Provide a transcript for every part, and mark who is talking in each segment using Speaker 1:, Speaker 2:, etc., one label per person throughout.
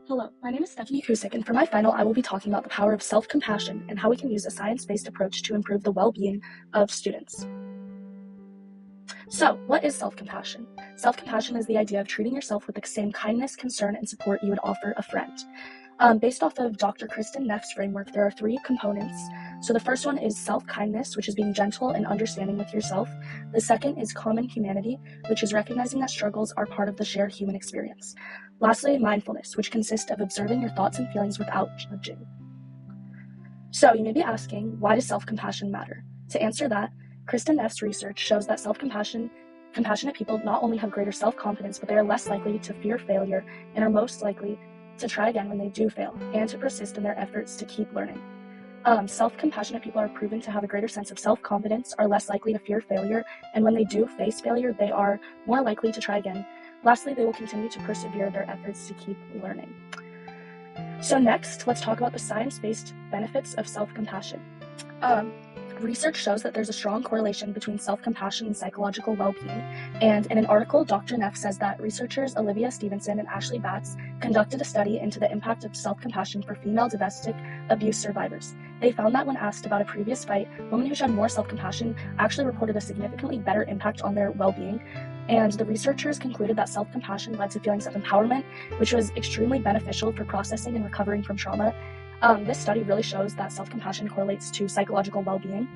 Speaker 1: Hello, my name is Stephanie Kusik, and for my final, I will be talking about the power of self-compassion and how we can use a science-based approach to improve the well-being of students. So, what is self-compassion? Self-compassion is the idea of treating yourself with the same kindness, concern, and support you would offer a friend. Based off of Dr. Kristin Neff's framework, there are three components. So the first one is self-kindness, which is being gentle and understanding with yourself. The second is common humanity, which is recognizing that struggles are part of the shared human experience. Lastly, mindfulness, which consists of observing your thoughts and feelings without judging. So you may be asking, why does self-compassion matter? To answer that, Kristin Neff's research shows that compassionate people not only have greater self-confidence, but they are less likely to fear failure and are most likely to try again when they do fail, and to persist in their efforts to keep learning. Self-compassionate people are proven to have a greater sense of self-confidence, are less likely to fear failure, and when they do face failure, they are more likely to try again. Lastly, they will continue to persevere their efforts to keep learning. So next, let's talk about the science-based benefits of self-compassion. Research shows that there's a strong correlation between self-compassion and psychological well-being, and in an article, Dr. Neff says that researchers Olivia Stevenson and Ashley Batts conducted a study into the impact of self-compassion for female domestic abuse survivors. They found that when asked about a previous fight, women who showed more self-compassion actually reported a significantly better impact on their well-being, and the researchers concluded that self-compassion led to feelings of empowerment, which was extremely beneficial for processing and recovering from trauma. This study really shows that self-compassion correlates to psychological well-being.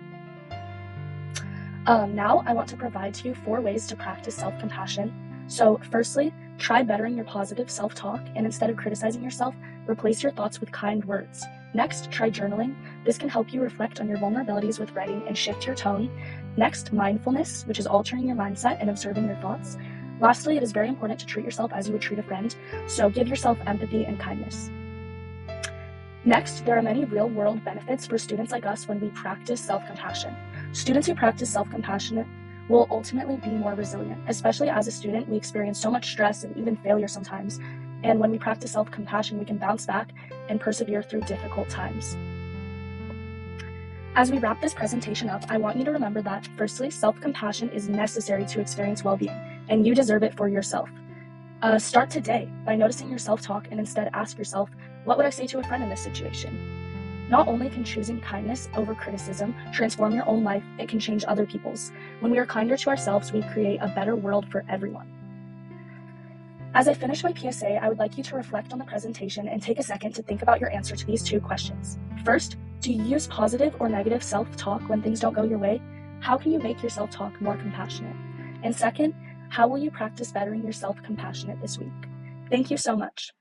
Speaker 1: Now I want to provide to you 4 ways to practice self-compassion. So firstly, try bettering your positive self-talk, and instead of criticizing yourself, replace your thoughts with kind words. Next, try journaling. This can help you reflect on your vulnerabilities with writing and shift your tone. Next, mindfulness, which is altering your mindset and observing your thoughts. Lastly, it is very important to treat yourself as you would treat a friend, so give yourself empathy and kindness. Next, there are many real-world benefits for students like us when we practice self-compassion. Students who practice self-compassion will ultimately be more resilient. Especially as a student, we experience so much stress and even failure sometimes. And when we practice self-compassion, we can bounce back and persevere through difficult times. As we wrap this presentation up, I want you to remember that, firstly, self-compassion is necessary to experience well-being, and you deserve it for yourself. Start today by noticing your self-talk and instead ask yourself, what would I say to a friend in this situation? Not only can choosing kindness over criticism transform your own life, it can change other people's. When we are kinder to ourselves, we create a better world for everyone. As I finish my PSA, I would like you to reflect on the presentation and take a second to think about your answer to these 2 questions. First, do you use positive or negative self-talk when things don't go your way? How can you make your self-talk more compassionate? And second, how will you practice bettering your self-compassionate this week? Thank you so much.